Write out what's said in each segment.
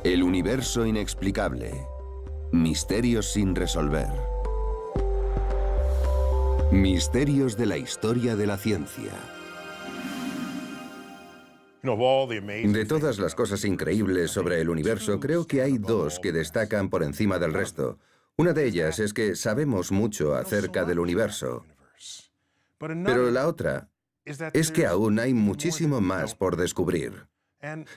El universo inexplicable. Misterios sin resolver. Misterios de la historia de la ciencia. De todas las cosas increíbles sobre el universo, creo que hay dos que destacan por encima del resto. Una de ellas es que sabemos mucho acerca del universo. Pero la otra es que aún hay muchísimo más por descubrir.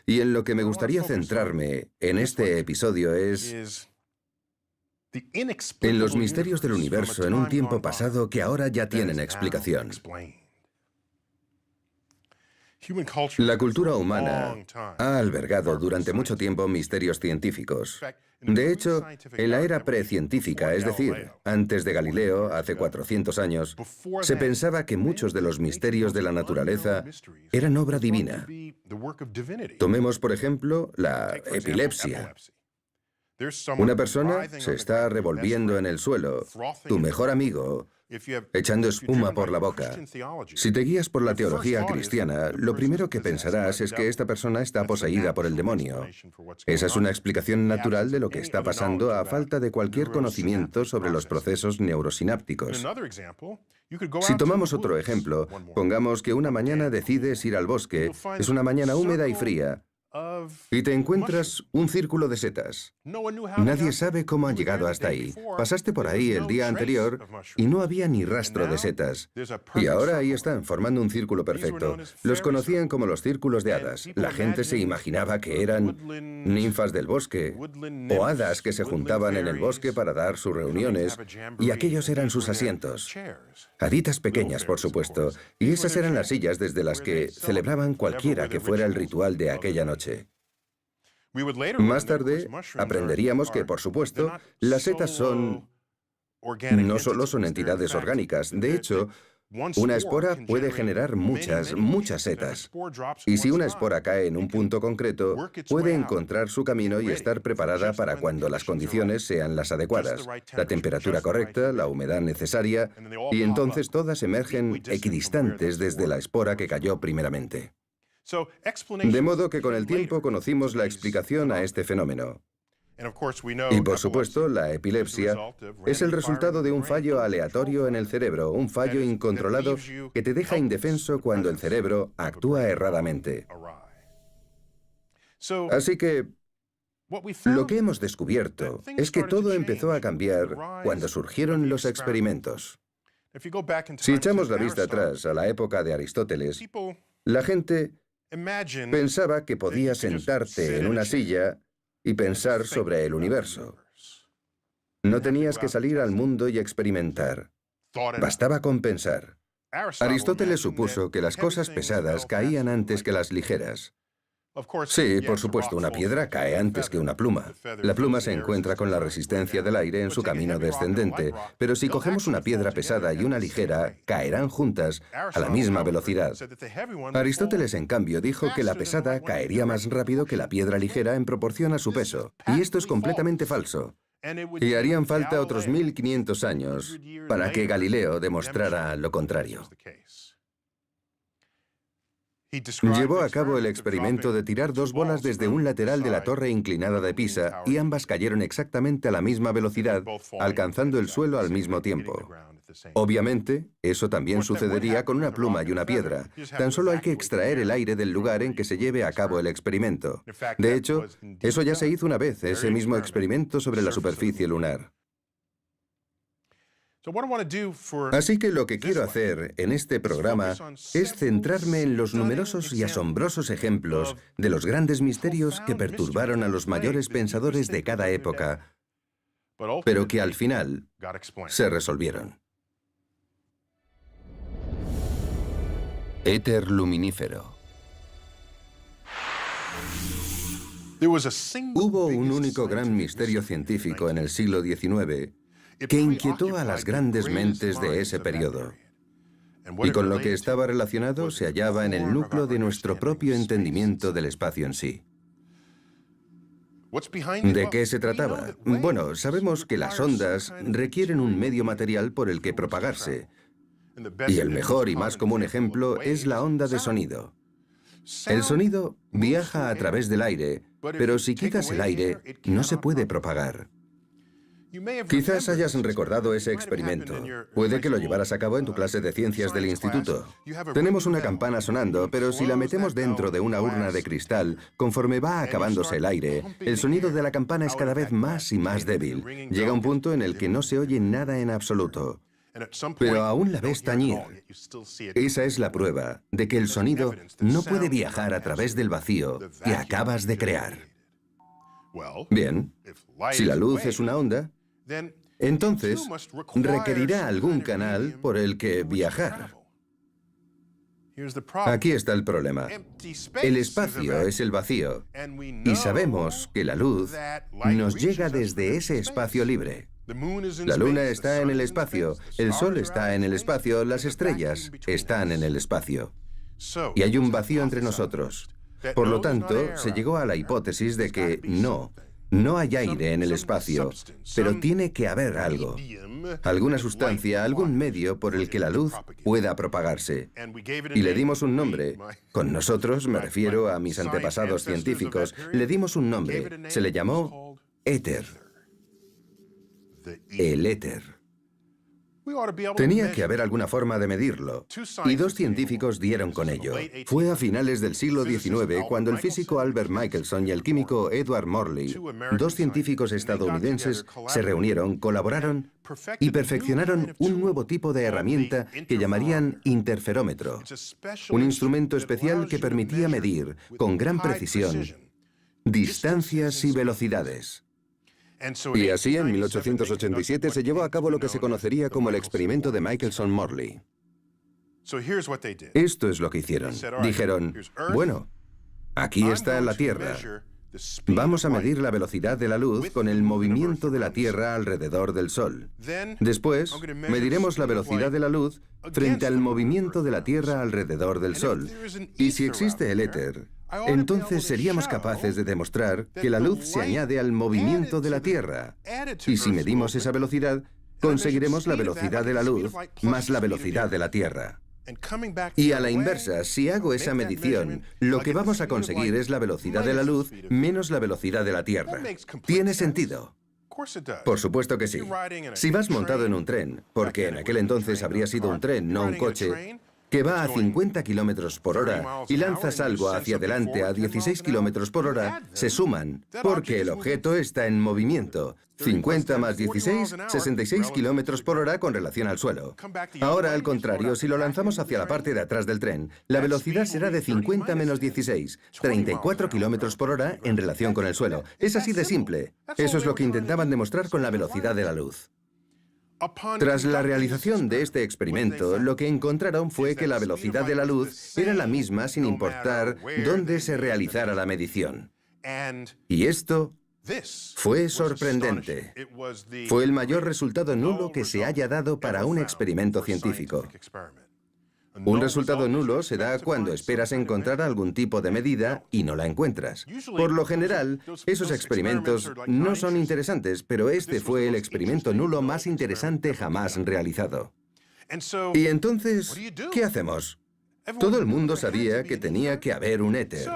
Y en lo que me gustaría centrarme en este episodio es en los misterios del universo en un tiempo pasado que ahora ya tienen explicación. La cultura humana ha albergado durante mucho tiempo misterios científicos. De hecho, en la era precientífica, es decir, antes de Galileo, hace 400 años, se pensaba que muchos de los misterios de la naturaleza eran obra divina. Tomemos, por ejemplo, la epilepsia. Una persona se está revolviendo en el suelo, tu mejor amigo, echando espuma por la boca. Si te guías por la teología cristiana, lo primero que pensarás es que esta persona está poseída por el demonio. Esa es una explicación natural de lo que está pasando a falta de cualquier conocimiento sobre los procesos neurosinápticos. Si tomamos otro ejemplo, pongamos que una mañana decides ir al bosque, es una mañana húmeda y fría, y te encuentras un círculo de setas. Nadie sabe cómo han llegado hasta ahí. Pasaste por ahí el día anterior y no había ni rastro de setas. Y ahora ahí están, formando un círculo perfecto. Los conocían como los círculos de hadas. La gente se imaginaba que eran ninfas del bosque o hadas que se juntaban en el bosque para dar sus reuniones, y aquellos eran sus asientos. Haditas pequeñas, por supuesto, y esas eran las sillas desde las que celebraban cualquiera que fuera el ritual de aquella noche. Más tarde aprenderíamos que, por supuesto, las setas no solo son entidades orgánicas. De hecho, una espora puede generar muchas setas. Y si una espora cae en un punto concreto, puede encontrar su camino y estar preparada para cuando las condiciones sean las adecuadas, la temperatura correcta, la humedad necesaria, y entonces todas emergen equidistantes desde la espora que cayó primeramente. De modo que con el tiempo conocimos la explicación a este fenómeno. Y por supuesto, la epilepsia es el resultado de un fallo aleatorio en el cerebro, un fallo incontrolado que te deja indefenso cuando el cerebro actúa erradamente. Así que lo que hemos descubierto es que todo empezó a cambiar cuando surgieron los experimentos. Si echamos la vista atrás a la época de Aristóteles, la gente pensaba que podías sentarte en una silla y pensar sobre el universo. No tenías que salir al mundo y experimentar. Bastaba con pensar. Aristóteles supuso que las cosas pesadas caían antes que las ligeras. Sí, por supuesto, una piedra cae antes que una pluma. La pluma se encuentra con la resistencia del aire en su camino descendente, pero si cogemos una piedra pesada y una ligera, caerán juntas a la misma velocidad. Aristóteles, en cambio, dijo que la pesada caería más rápido que la piedra ligera en proporción a su peso, y esto es completamente falso. Y harían falta otros 1500 años para que Galileo demostrara lo contrario. Llevó a cabo el experimento de tirar dos bolas desde un lateral de la torre inclinada de Pisa y ambas cayeron exactamente a la misma velocidad, alcanzando el suelo al mismo tiempo. Obviamente, eso también sucedería con una pluma y una piedra. Tan solo hay que extraer el aire del lugar en que se lleve a cabo el experimento. De hecho, eso ya se hizo una vez, ese mismo experimento sobre la superficie lunar. Así que lo que quiero hacer en este programa es centrarme en los numerosos y asombrosos ejemplos de los grandes misterios que perturbaron a los mayores pensadores de cada época, pero que al final se resolvieron. Éter luminífero. Hubo un único gran misterio científico en el siglo XIX que inquietó a las grandes mentes de ese periodo. Y con lo que estaba relacionado se hallaba en el núcleo de nuestro propio entendimiento del espacio en sí. ¿De qué se trataba? Bueno, sabemos que las ondas requieren un medio material por el que propagarse. Y el mejor y más común ejemplo es la onda de sonido. El sonido viaja a través del aire, pero si quitas el aire, no se puede propagar. Quizás hayas recordado ese experimento. Puede que lo llevaras a cabo en tu clase de ciencias del instituto. Tenemos una campana sonando, pero si la metemos dentro de una urna de cristal, conforme va acabándose el aire, el sonido de la campana es cada vez más y más débil. Llega un punto en el que no se oye nada en absoluto. Pero aún la ves tañir. Esa es la prueba de que el sonido no puede viajar a través del vacío que acabas de crear. Bien, si la luz es una onda, entonces requerirá algún canal por el que viajar. Aquí está el problema. El espacio es el vacío, y sabemos que la luz nos llega desde ese espacio libre. La luna está en el espacio, el sol está en el espacio, las estrellas están en el espacio. Y hay un vacío entre nosotros. Por lo tanto, se llegó a la hipótesis de que no hay aire en el espacio, pero tiene que haber algo. Alguna sustancia, algún medio por el que la luz pueda propagarse. Y le dimos un nombre. Con nosotros, me refiero a mis antepasados científicos, le dimos un nombre. Se le llamó éter. El éter. Tenía que haber alguna forma de medirlo, y dos científicos dieron con ello. Fue a finales del siglo XIX cuando el físico Albert Michelson y el químico Edward Morley, dos científicos estadounidenses, se reunieron, colaboraron y perfeccionaron un nuevo tipo de herramienta que llamarían interferómetro, un instrumento especial que permitía medir, con gran precisión, distancias y velocidades. Y así, en 1887, se llevó a cabo lo que se conocería como el experimento de Michelson-Morley. Esto es lo que hicieron. Dijeron, bueno, aquí está la Tierra. Vamos a medir la velocidad de la luz con el movimiento de la Tierra alrededor del Sol. Después, mediremos la velocidad de la luz frente al movimiento de la Tierra alrededor del Sol. Y si existe el éter, entonces seríamos capaces de demostrar que la luz se añade al movimiento de la Tierra. Y si medimos esa velocidad, conseguiremos la velocidad de la luz más la velocidad de la Tierra. Y a la inversa, si hago esa medición, lo que vamos a conseguir es la velocidad de la luz menos la velocidad de la Tierra. ¿Tiene sentido? Por supuesto que sí. Si vas montado en un tren, porque en aquel entonces habría sido un tren, no un coche, que va a 50 kilómetros por hora y lanzas algo hacia adelante a 16 kilómetros por hora, se suman, porque el objeto está en movimiento. 50 más 16, 66 kilómetros por hora con relación al suelo. Ahora, al contrario, si lo lanzamos hacia la parte de atrás del tren, la velocidad será de 50 menos 16, 34 kilómetros por hora en relación con el suelo. Es así de simple. Eso es lo que intentaban demostrar con la velocidad de la luz. Tras la realización de este experimento, lo que encontraron fue que la velocidad de la luz era la misma sin importar dónde se realizara la medición. Y esto fue sorprendente. Fue el mayor resultado nulo que se haya dado para un experimento científico. Un resultado nulo se da cuando esperas encontrar algún tipo de medida y no la encuentras. Por lo general, esos experimentos no son interesantes, pero este fue el experimento nulo más interesante jamás realizado. Y entonces, ¿qué hacemos? Todo el mundo sabía que tenía que haber un éter.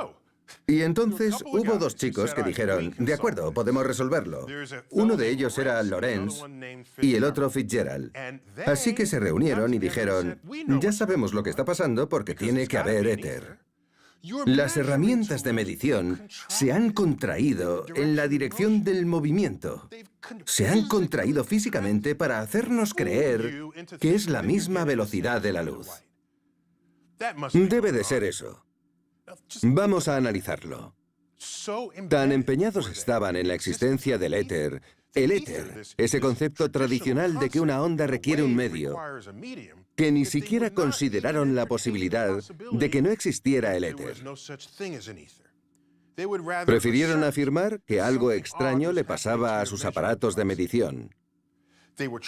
Y entonces hubo dos chicos que dijeron, de acuerdo, podemos resolverlo. Uno de ellos era Lorentz y el otro Fitzgerald. Así que se reunieron y dijeron, ya sabemos lo que está pasando porque tiene que haber éter. Las herramientas de medición se han contraído en la dirección del movimiento. Se han contraído físicamente para hacernos creer que es la misma velocidad de la luz. Debe de ser eso. Vamos a analizarlo. Tan empeñados estaban en la existencia del éter, el éter, ese concepto tradicional de que una onda requiere un medio, que ni siquiera consideraron la posibilidad de que no existiera el éter. Prefirieron afirmar que algo extraño le pasaba a sus aparatos de medición.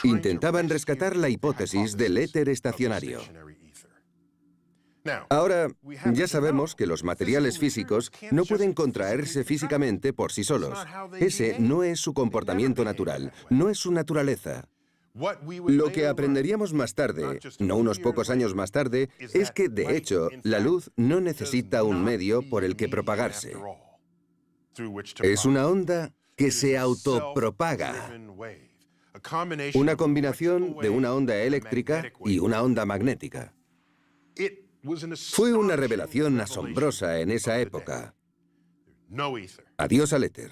Intentaban rescatar la hipótesis del éter estacionario. Ahora, ya sabemos que los materiales físicos no pueden contraerse físicamente por sí solos. Ese no es su comportamiento natural, no es su naturaleza. Lo que aprenderíamos más tarde, no unos pocos años más tarde, es que, de hecho, la luz no necesita un medio por el que propagarse. Es una onda que se autopropaga. Una combinación de una onda eléctrica y una onda magnética. Fue una revelación asombrosa en esa época. Adiós al éter.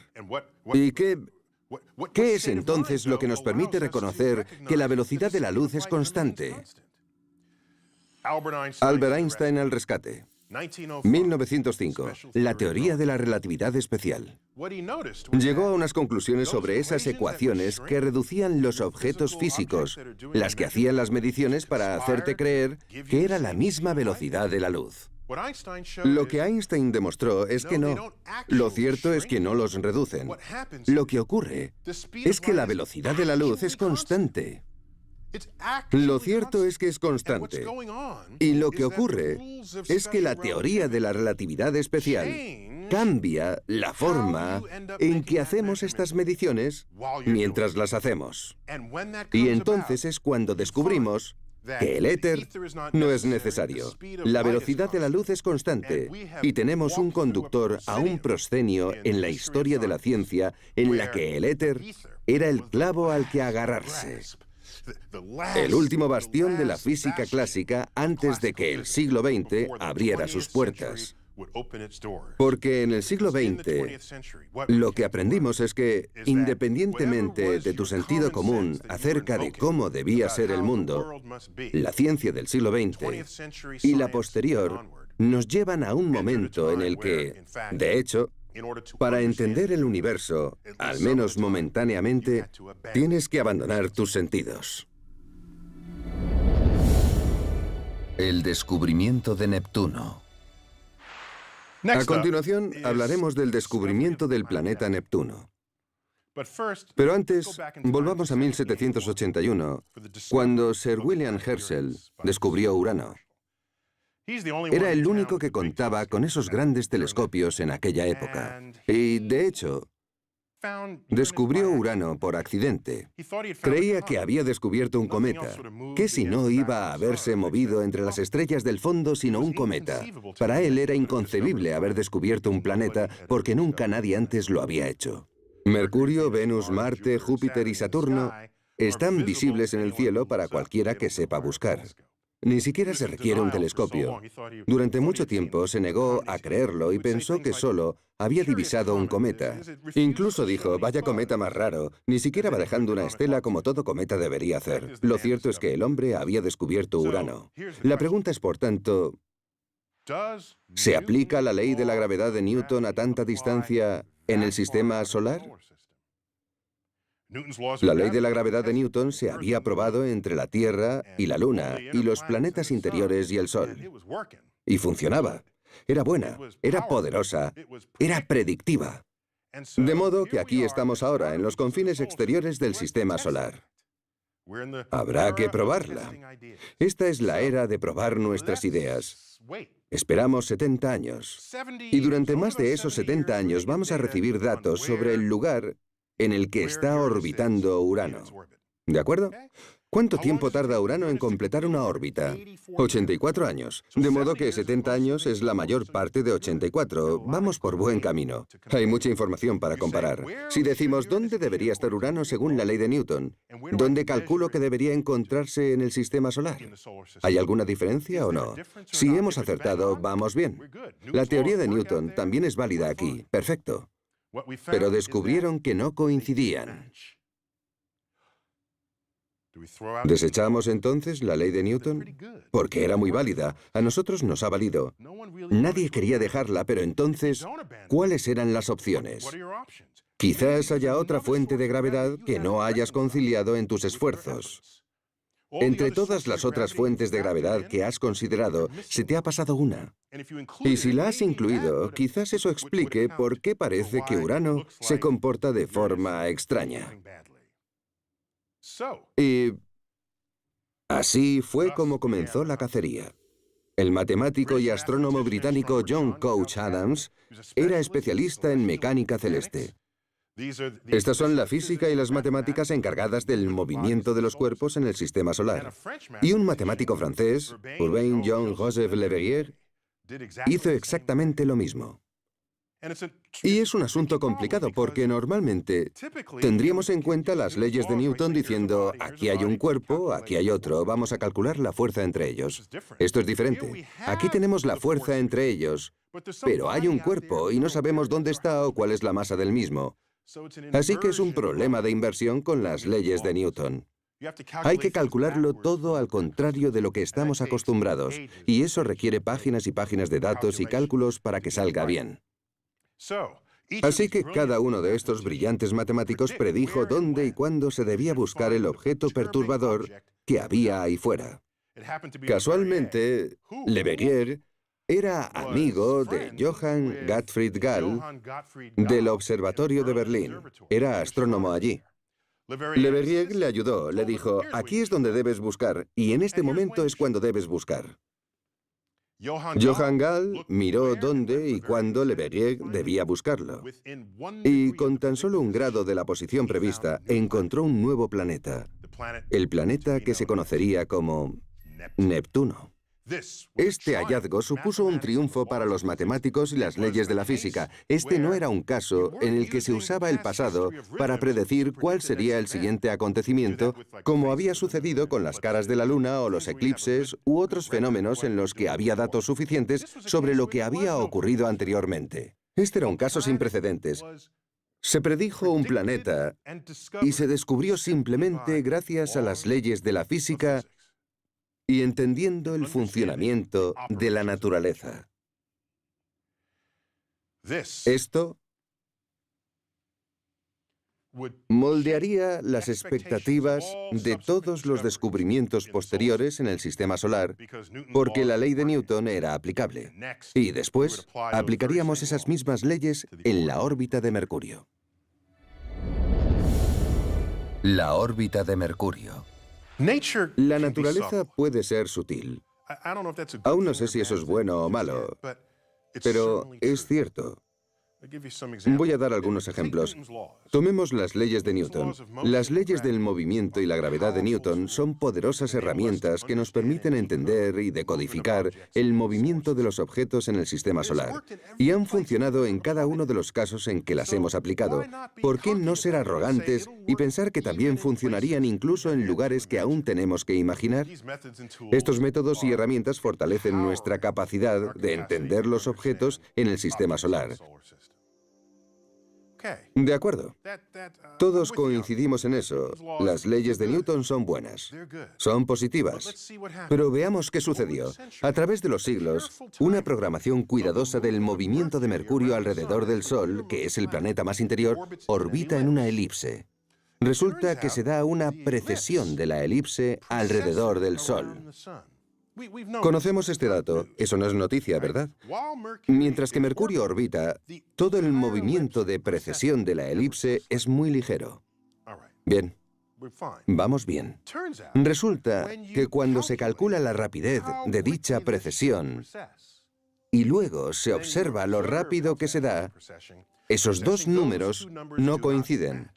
¿Y qué es entonces lo que nos permite reconocer que la velocidad de la luz es constante? Albert Einstein al rescate. 1905. La teoría de la relatividad especial. Llegó a unas conclusiones sobre esas ecuaciones que reducían los objetos físicos, las que hacían las mediciones para hacerte creer que era la misma velocidad de la luz. Lo que Einstein demostró es que no. Lo cierto es que no los reducen. Lo que ocurre es que la velocidad de la luz es constante. Lo cierto es que es constante. Y lo que ocurre es que la teoría de la relatividad especial cambia la forma en que hacemos estas mediciones mientras las hacemos. Y entonces es cuando descubrimos que el éter no es necesario. La velocidad de la luz es constante y tenemos un conductor a un proscenio en la historia de la ciencia en la que el éter era el clavo al que agarrarse. El último bastión de la física clásica antes de que el siglo XX abriera sus puertas. Porque en el siglo XX lo que aprendimos es que, independientemente de tu sentido común acerca de cómo debía ser el mundo, la ciencia del siglo XX y la posterior nos llevan a un momento en el que, de hecho, para entender el universo, al menos momentáneamente, tienes que abandonar tus sentidos. El descubrimiento de Neptuno. A continuación, hablaremos del descubrimiento del planeta Neptuno. Pero antes, volvamos a 1781, cuando Sir William Herschel descubrió Urano. Era el único que contaba con esos grandes telescopios en aquella época. Y, de hecho, descubrió Urano por accidente. Creía que había descubierto un cometa, que si no iba a haberse movido entre las estrellas del fondo sino un cometa. Para él era inconcebible haber descubierto un planeta porque nunca nadie antes lo había hecho. Mercurio, Venus, Marte, Júpiter y Saturno están visibles en el cielo para cualquiera que sepa buscar. Ni siquiera se requiere un telescopio. Durante mucho tiempo se negó a creerlo y pensó que solo había divisado un cometa. Incluso dijo, vaya cometa más raro, ni siquiera va dejando una estela como todo cometa debería hacer. Lo cierto es que el hombre había descubierto Urano. La pregunta es, por tanto, ¿se aplica la ley de la gravedad de Newton a tanta distancia en el sistema solar? La ley de la gravedad de Newton se había probado entre la Tierra y la Luna, y los planetas interiores y el Sol. Y funcionaba. Era buena, era poderosa, era predictiva. De modo que aquí estamos ahora, en los confines exteriores del sistema solar. Habrá que probarla. Esta es la era de probar nuestras ideas. Esperamos 70 años. Y durante más de esos 70 años vamos a recibir datos sobre el lugar en el que está orbitando Urano. ¿De acuerdo? ¿Cuánto tiempo tarda Urano en completar una órbita? 84 años. De modo que 70 años es la mayor parte de 84. Vamos por buen camino. Hay mucha información para comparar. Si decimos dónde debería estar Urano según la ley de Newton, ¿dónde calculo que debería encontrarse en el sistema solar? ¿Hay alguna diferencia o no? Si hemos acertado, vamos bien. La teoría de Newton también es válida aquí. Perfecto. Pero descubrieron que no coincidían. ¿Desechamos entonces la ley de Newton? Porque era muy válida. A nosotros nos ha valido. Nadie quería dejarla, pero entonces, ¿cuáles eran las opciones? Quizás haya otra fuente de gravedad que no hayas conciliado en tus esfuerzos. Entre todas las otras fuentes de gravedad que has considerado, se te ha pasado una. Y si la has incluido, quizás eso explique por qué parece que Urano se comporta de forma extraña. Y así fue como comenzó la cacería. El matemático y astrónomo británico John Couch Adams era especialista en mecánica celeste. Estas son la física y las matemáticas encargadas del movimiento de los cuerpos en el sistema solar. Y un matemático francés, Urbain Jean-Joseph Leverrier, hizo exactamente lo mismo. Y es un asunto complicado porque normalmente tendríamos en cuenta las leyes de Newton diciendo aquí hay un cuerpo, aquí hay otro, vamos a calcular la fuerza entre ellos. Esto es diferente. Aquí tenemos la fuerza entre ellos, pero hay un cuerpo y no sabemos dónde está o cuál es la masa del mismo. Así que es un problema de inversión con las leyes de Newton. Hay que calcularlo todo al contrario de lo que estamos acostumbrados, y eso requiere páginas y páginas de datos y cálculos para que salga bien. Así que cada uno de estos brillantes matemáticos predijo dónde y cuándo se debía buscar el objeto perturbador que había ahí fuera. Casualmente, Leverrier era amigo de Johann Gottfried Gall del Observatorio de Berlín. Era astrónomo allí. Leverrier le ayudó, le dijo, aquí es donde debes buscar, y en este momento es cuando debes buscar. Johann Gall miró dónde y cuándo Leverrier debía buscarlo. Y con tan solo un grado de la posición prevista, encontró un nuevo planeta. El planeta que se conocería como Neptuno. Este hallazgo supuso un triunfo para los matemáticos y las leyes de la física. Este no era un caso en el que se usaba el pasado para predecir cuál sería el siguiente acontecimiento, como había sucedido con las caras de la luna o los eclipses u otros fenómenos en los que había datos suficientes sobre lo que había ocurrido anteriormente. Este era un caso sin precedentes. Se predijo un planeta y se descubrió simplemente gracias a las leyes de la física y entendiendo el funcionamiento de la naturaleza. Esto moldearía las expectativas de todos los descubrimientos posteriores en el sistema solar, porque la ley de Newton era aplicable. Y después aplicaríamos esas mismas leyes en la órbita de Mercurio. La órbita de Mercurio. La naturaleza puede ser sutil. Aún no sé si eso es bueno o malo, pero es cierto. Voy a dar algunos ejemplos. Tomemos las leyes de Newton. Las leyes del movimiento y la gravedad de Newton son poderosas herramientas que nos permiten entender y decodificar el movimiento de los objetos en el sistema solar. Y han funcionado en cada uno de los casos en que las hemos aplicado. ¿Por qué no ser arrogantes y pensar que también funcionarían incluso en lugares que aún tenemos que imaginar? Estos métodos y herramientas fortalecen nuestra capacidad de entender los objetos en el sistema solar. De acuerdo. Todos coincidimos en eso. Las leyes de Newton son buenas. Son positivas. Pero veamos qué sucedió. A través de los siglos, una programación cuidadosa del movimiento de Mercurio alrededor del Sol, que es el planeta más interior, orbita en una elipse. Resulta que se da una precesión de la elipse alrededor del Sol. Conocemos este dato. Eso no es noticia, ¿verdad? Mientras que Mercurio orbita, todo el movimiento de precesión de la elipse es muy ligero. Bien. Vamos bien. Resulta que cuando se calcula la rapidez de dicha precesión y luego se observa lo rápido que se da, esos dos números no coinciden.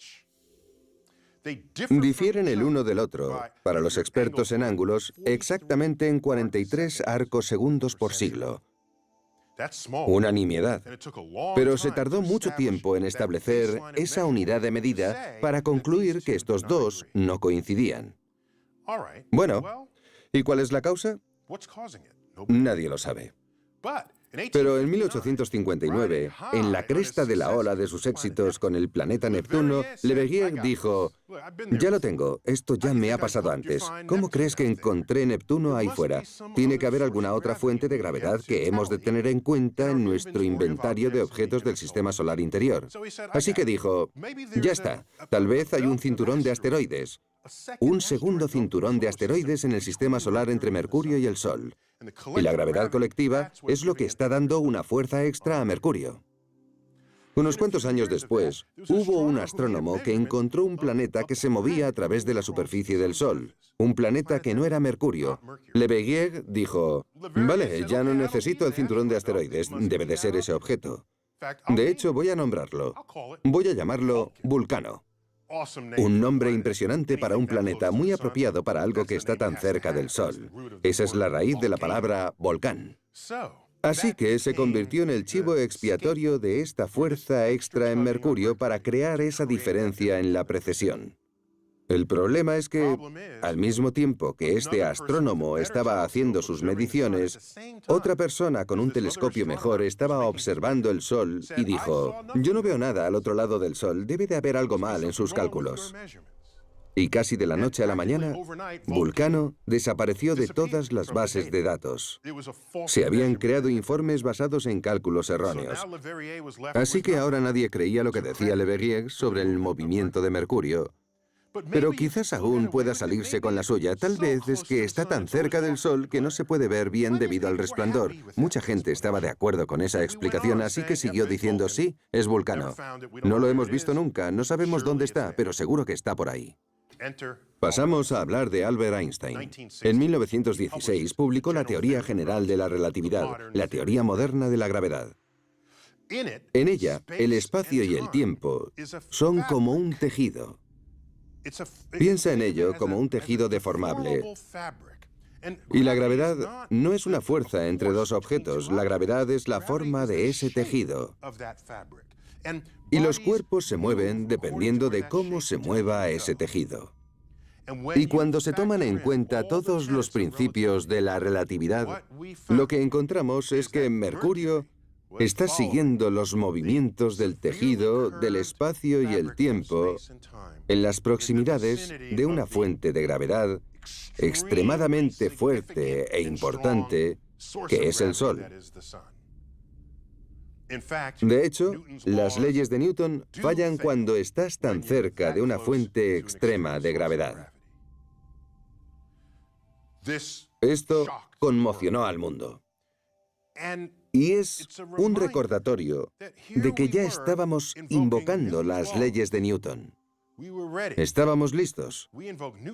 Difieren el uno del otro, para los expertos en ángulos, exactamente en 43 arcos segundos por siglo. Una nimiedad. Pero se tardó mucho tiempo en establecer esa unidad de medida para concluir que estos dos no coincidían. Bueno, ¿y cuál es la causa? Nadie lo sabe. Pero en 1859, en la cresta de la ola de sus éxitos con el planeta Neptuno, Leverrier dijo, ya lo tengo, esto ya me ha pasado antes. ¿Cómo crees que encontré Neptuno ahí fuera? Tiene que haber alguna otra fuente de gravedad que hemos de tener en cuenta en nuestro inventario de objetos del sistema solar interior. Así que dijo, ya está, tal vez hay un cinturón de asteroides. Un segundo cinturón de asteroides en el sistema solar entre Mercurio y el Sol. Y la gravedad colectiva es lo que está dando una fuerza extra a Mercurio. Unos cuantos años después, hubo un astrónomo que encontró un planeta que se movía a través de la superficie del Sol. Un planeta que no era Mercurio. Leverrier dijo, vale, ya no necesito el cinturón de asteroides, debe de ser ese objeto. De hecho, voy a nombrarlo. Voy a llamarlo Vulcano. Un nombre impresionante para un planeta, muy apropiado para algo que está tan cerca del Sol. Esa es la raíz de la palabra volcán. Así que se convirtió en el chivo expiatorio de esta fuerza extra en Mercurio para crear esa diferencia en la precesión. El problema es que, al mismo tiempo que este astrónomo estaba haciendo sus mediciones, otra persona con un telescopio mejor estaba observando el Sol y dijo: «Yo no veo nada al otro lado del Sol, debe de haber algo mal en sus cálculos». Y casi de la noche a la mañana, Vulcano desapareció de todas las bases de datos. Se habían creado informes basados en cálculos erróneos. Así que ahora nadie creía lo que decía Le Verrier sobre el movimiento de Mercurio. Pero quizás aún pueda salirse con la suya. Tal vez es que está tan cerca del Sol que no se puede ver bien debido al resplandor. Mucha gente estaba de acuerdo con esa explicación, así que siguió diciendo: «Sí, es Vulcano. No lo hemos visto nunca, no sabemos dónde está, pero seguro que está por ahí». Pasamos a hablar de Albert Einstein. En 1916 publicó la teoría general de la relatividad, la teoría moderna de la gravedad. En ella, el espacio y el tiempo son como un tejido. Piensa en ello como un tejido deformable. Y la gravedad no es una fuerza entre dos objetos, la gravedad es la forma de ese tejido. Y los cuerpos se mueven dependiendo de cómo se mueva ese tejido. Y cuando se toman en cuenta todos los principios de la relatividad, lo que encontramos es que Mercurio está siguiendo los movimientos del tejido, del espacio y el tiempo en las proximidades de una fuente de gravedad extremadamente fuerte e importante, que es el Sol. De hecho, las leyes de Newton fallan cuando estás tan cerca de una fuente extrema de gravedad. Esto conmocionó al mundo. Y es un recordatorio de que ya estábamos invocando las leyes de Newton. Estábamos listos.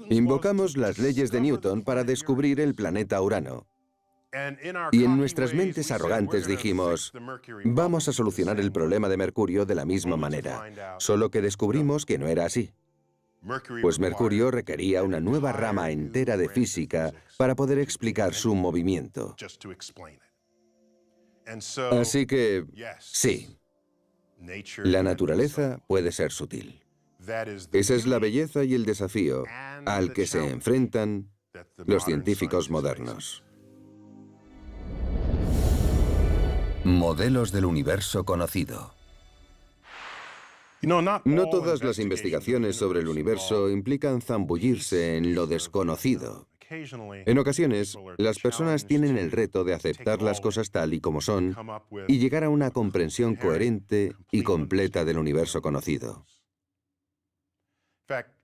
Invocamos las leyes de Newton para descubrir el planeta Urano. Y en nuestras mentes arrogantes dijimos: «Vamos a solucionar el problema de Mercurio de la misma manera», solo que descubrimos que no era así. Pues Mercurio requería una nueva rama entera de física para poder explicar su movimiento. Así que, sí, la naturaleza puede ser sutil. Esa es la belleza y el desafío al que se enfrentan los científicos modernos. Modelos del universo conocido. No todas las investigaciones sobre el universo implican zambullirse en lo desconocido. En ocasiones, las personas tienen el reto de aceptar las cosas tal y como son y llegar a una comprensión coherente y completa del universo conocido.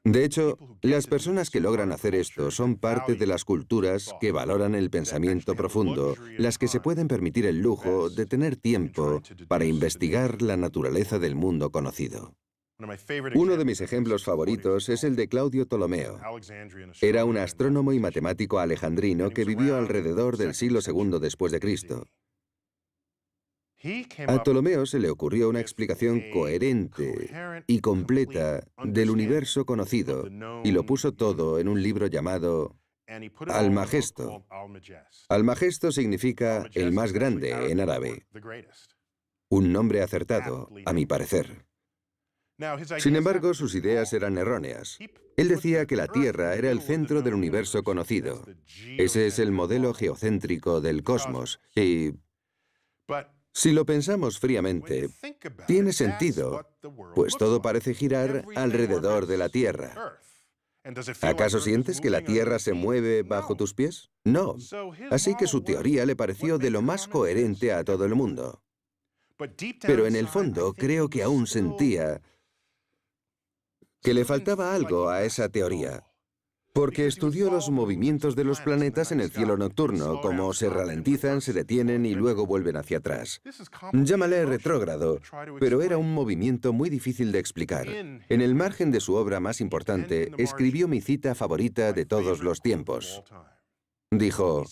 De hecho, las personas que logran hacer esto son parte de las culturas que valoran el pensamiento profundo, las que se pueden permitir el lujo de tener tiempo para investigar la naturaleza del mundo conocido. Uno de mis ejemplos favoritos es el de Claudio Ptolomeo. Era un astrónomo y matemático alejandrino que vivió alrededor del siglo II después de Cristo. A Ptolomeo se le ocurrió una explicación coherente y completa del universo conocido y lo puso todo en un libro llamado Almagesto. Almagesto significa el más grande en árabe. Un nombre acertado, a mi parecer. Sin embargo, sus ideas eran erróneas. Él decía que la Tierra era el centro del universo conocido. Ese es el modelo geocéntrico del cosmos. Y si lo pensamos fríamente, tiene sentido, pues todo parece girar alrededor de la Tierra. ¿Acaso sientes que la Tierra se mueve bajo tus pies? No. Así que su teoría le pareció de lo más coherente a todo el mundo. Pero en el fondo creo que aún sentía que le faltaba algo a esa teoría, porque estudió los movimientos de los planetas en el cielo nocturno, cómo se ralentizan, se detienen y luego vuelven hacia atrás. Llámale retrógrado, pero era un movimiento muy difícil de explicar. En el margen de su obra más importante, escribió mi cita favorita de todos los tiempos. Dijo: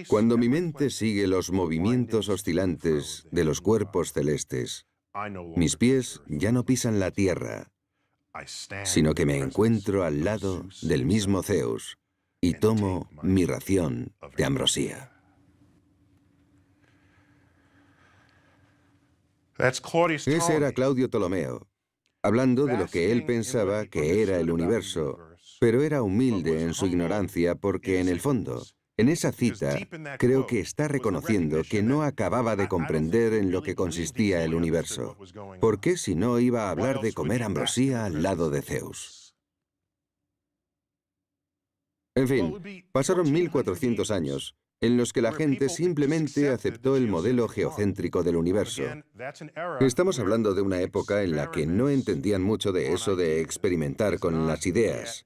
Cuando mi mente sigue los movimientos oscilantes de los cuerpos celestes, mis pies ya no pisan la tierra, sino que me encuentro al lado del mismo Zeus y tomo mi ración de ambrosía. Ese era Claudio Ptolomeo, hablando de lo que él pensaba que era el universo, pero era humilde en su ignorancia porque, en el fondo, en esa cita, creo que está reconociendo que no acababa de comprender en lo que consistía el universo. ¿Por qué si no iba a hablar de comer ambrosía al lado de Zeus? En fin, pasaron 1400 años en los que la gente simplemente aceptó el modelo geocéntrico del universo. Estamos hablando de una época en la que no entendían mucho de eso de experimentar con las ideas.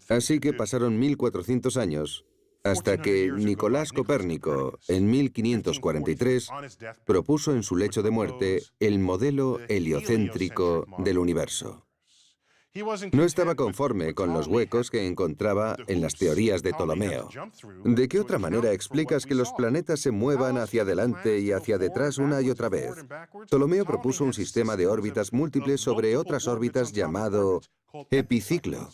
Así que pasaron 1400 años hasta que Nicolás Copérnico, en 1543, propuso en su lecho de muerte el modelo heliocéntrico del universo. No estaba conforme con los huecos que encontraba en las teorías de Ptolomeo. ¿De qué otra manera explicas que los planetas se muevan hacia adelante y hacia detrás una y otra vez? Ptolomeo propuso un sistema de órbitas múltiples sobre otras órbitas llamado epiciclo.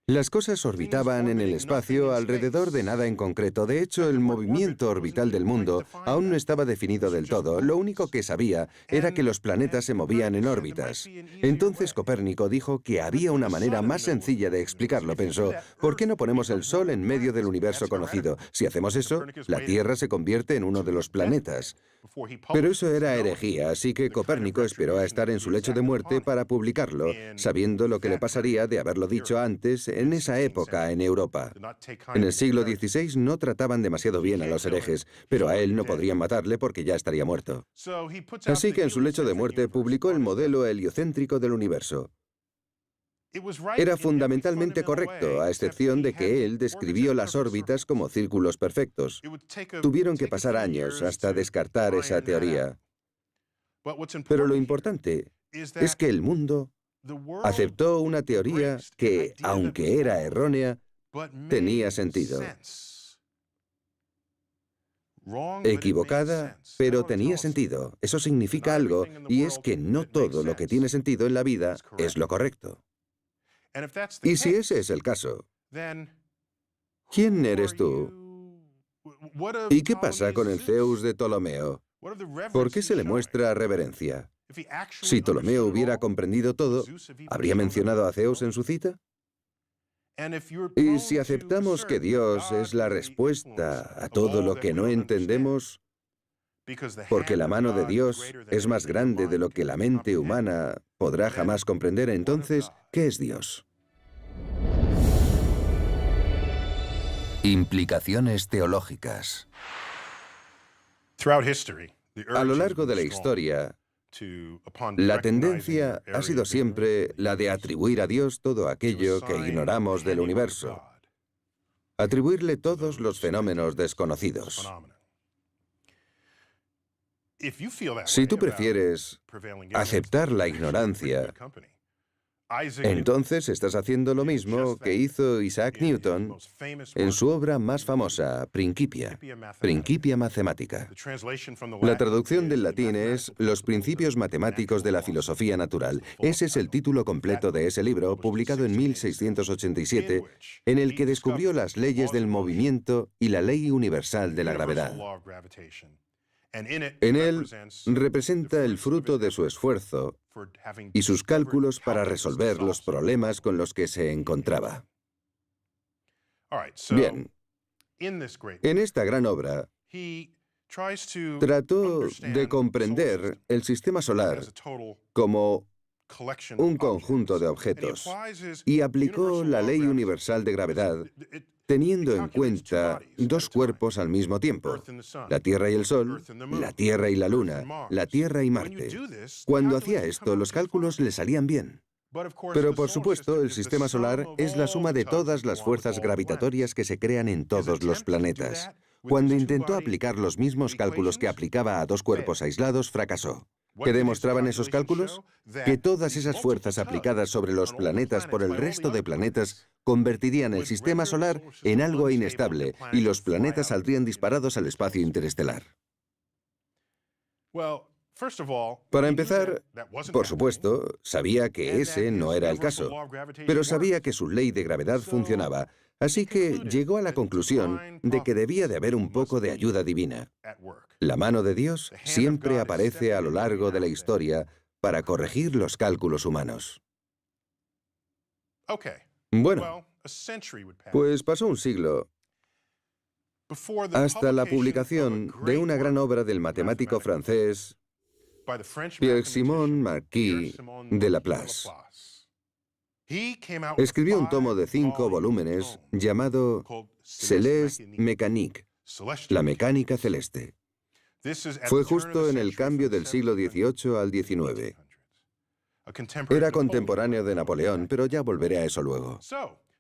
Las cosas orbitaban en el espacio alrededor de nada en concreto. De hecho, el movimiento orbital del mundo aún no estaba definido del todo. Lo único que sabía era que los planetas se movían en órbitas. Entonces Copérnico dijo que había una manera más sencilla de explicarlo. Pensó, ¿por qué no ponemos el Sol en medio del universo conocido? Si hacemos eso, la Tierra se convierte en uno de los planetas. Pero eso era herejía, así que Copérnico esperó a estar en su lecho de muerte para publicarlo, sabiendo lo que le pasaría de haberlo dicho antes en esa época en Europa. En el siglo XVI no trataban demasiado bien a los herejes, pero a él no podrían matarle porque ya estaría muerto. Así que en su lecho de muerte publicó el modelo heliocéntrico del universo. Era fundamentalmente correcto, a excepción de que él describió las órbitas como círculos perfectos. Tuvieron que pasar años hasta descartar esa teoría. Pero lo importante es que el mundo aceptó una teoría que, aunque era errónea, tenía sentido. Equivocada, pero tenía sentido. Eso significa algo, y es que no todo lo que tiene sentido en la vida es lo correcto. Y si ese es el caso, ¿quién eres tú? ¿Y qué pasa con el Zeus de Ptolomeo? ¿Por qué se le muestra reverencia? Si Ptolomeo hubiera comprendido todo, ¿habría mencionado a Zeus en su cita? Y si aceptamos que Dios es la respuesta a todo lo que no entendemos, porque la mano de Dios es más grande de lo que la mente humana podrá jamás comprender, entonces, ¿qué es Dios? Implicaciones teológicas. A lo largo de la historia, la tendencia ha sido siempre la de atribuir a Dios todo aquello que ignoramos del universo, atribuirle todos los fenómenos desconocidos. Si tú prefieres aceptar la ignorancia, entonces estás haciendo lo mismo que hizo Isaac Newton en su obra más famosa, Principia, Principia Mathematica. La traducción del latín es Los principios matemáticos de la filosofía natural. Ese es el título completo de ese libro, publicado en 1687, en el que descubrió las leyes del movimiento y la ley universal de la gravedad. En él representa el fruto de su esfuerzo y sus cálculos para resolver los problemas con los que se encontraba. Bien, en esta gran obra, trató de comprender el sistema solar como un conjunto de objetos y aplicó la ley universal de gravedad teniendo en cuenta dos cuerpos al mismo tiempo, la Tierra y el Sol, la Tierra y la Luna, la Tierra y Marte. Cuando hacía esto, los cálculos le salían bien. Pero por supuesto, el sistema solar es la suma de todas las fuerzas gravitatorias que se crean en todos los planetas. Cuando intentó aplicar los mismos cálculos que aplicaba a dos cuerpos aislados, fracasó. ¿Qué demostraban esos cálculos? Que todas esas fuerzas aplicadas sobre los planetas por el resto de planetas convertirían el sistema solar en algo inestable y los planetas saldrían disparados al espacio interestelar. Para empezar, por supuesto, sabía que ese no era el caso, pero sabía que su ley de gravedad funcionaba, así que llegó a la conclusión de que debía de haber un poco de ayuda divina. La mano de Dios siempre aparece a lo largo de la historia para corregir los cálculos humanos. Bueno, pues pasó un siglo hasta la publicación de una gran obra del matemático francés Pierre-Simon Marquis de Laplace. Escribió un tomo de 5 volúmenes llamado Céleste Mécanique, la mecánica celeste. Fue justo en el cambio del siglo XVIII al XIX. Era contemporáneo de Napoleón, pero ya volveré a eso luego.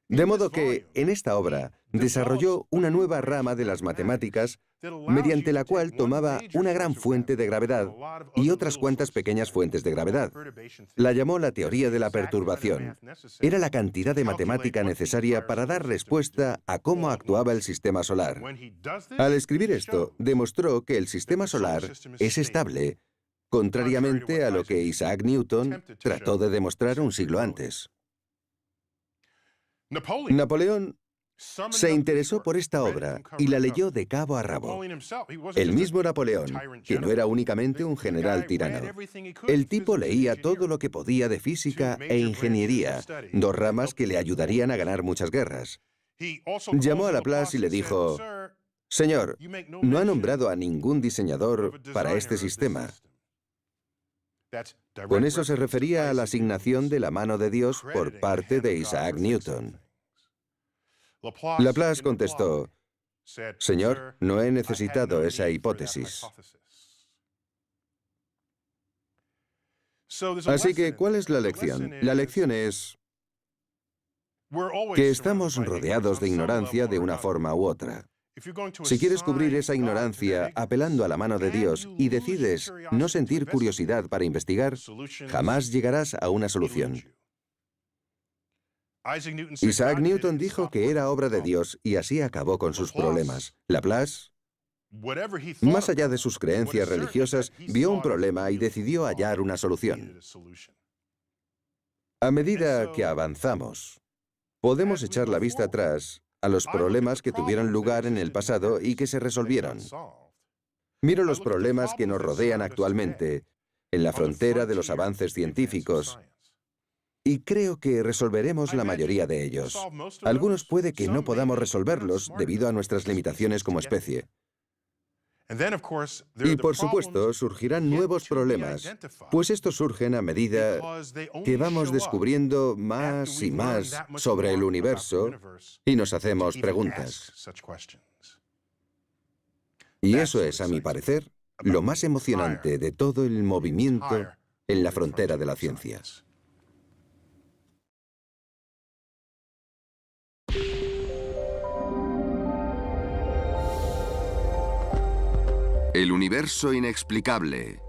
De modo que, en esta obra, desarrolló una nueva rama de las matemáticas mediante la cual tomaba una gran fuente de gravedad y otras cuantas pequeñas fuentes de gravedad. La llamó la teoría de la perturbación. Era la cantidad de matemática necesaria para dar respuesta a cómo actuaba el sistema solar. Al escribir esto, demostró que el sistema solar es estable, contrariamente a lo que Isaac Newton trató de demostrar un siglo antes. Napoleón se interesó por esta obra y la leyó de cabo a rabo. El mismo Napoleón, que no era únicamente un general tirano. El tipo leía todo lo que podía de física e ingeniería, dos ramas que le ayudarían a ganar muchas guerras. Llamó a Laplace y le dijo: «Señor, no ha nombrado a ningún diseñador para este sistema». Con eso se refería a la asignación de la mano de Dios por parte de Isaac Newton. Laplace contestó: «Señor, no he necesitado esa hipótesis». Así que, ¿cuál es la lección? La lección es que estamos rodeados de ignorancia de una forma u otra. Si quieres cubrir esa ignorancia apelando a la mano de Dios y decides no sentir curiosidad para investigar, jamás llegarás a una solución. Isaac Newton dijo que era obra de Dios y así acabó con sus problemas. Laplace, más allá de sus creencias religiosas, vio un problema y decidió hallar una solución. A medida que avanzamos, podemos echar la vista atrás a los problemas que tuvieron lugar en el pasado y que se resolvieron. Miro los problemas que nos rodean actualmente, en la frontera de los avances científicos, y creo que resolveremos la mayoría de ellos. Algunos puede que no podamos resolverlos debido a nuestras limitaciones como especie. Y por supuesto, surgirán nuevos problemas, pues estos surgen a medida que vamos descubriendo más y más sobre el universo y nos hacemos preguntas. Y eso es, a mi parecer, lo más emocionante de todo el movimiento en la frontera de la ciencia. El universo inexplicable.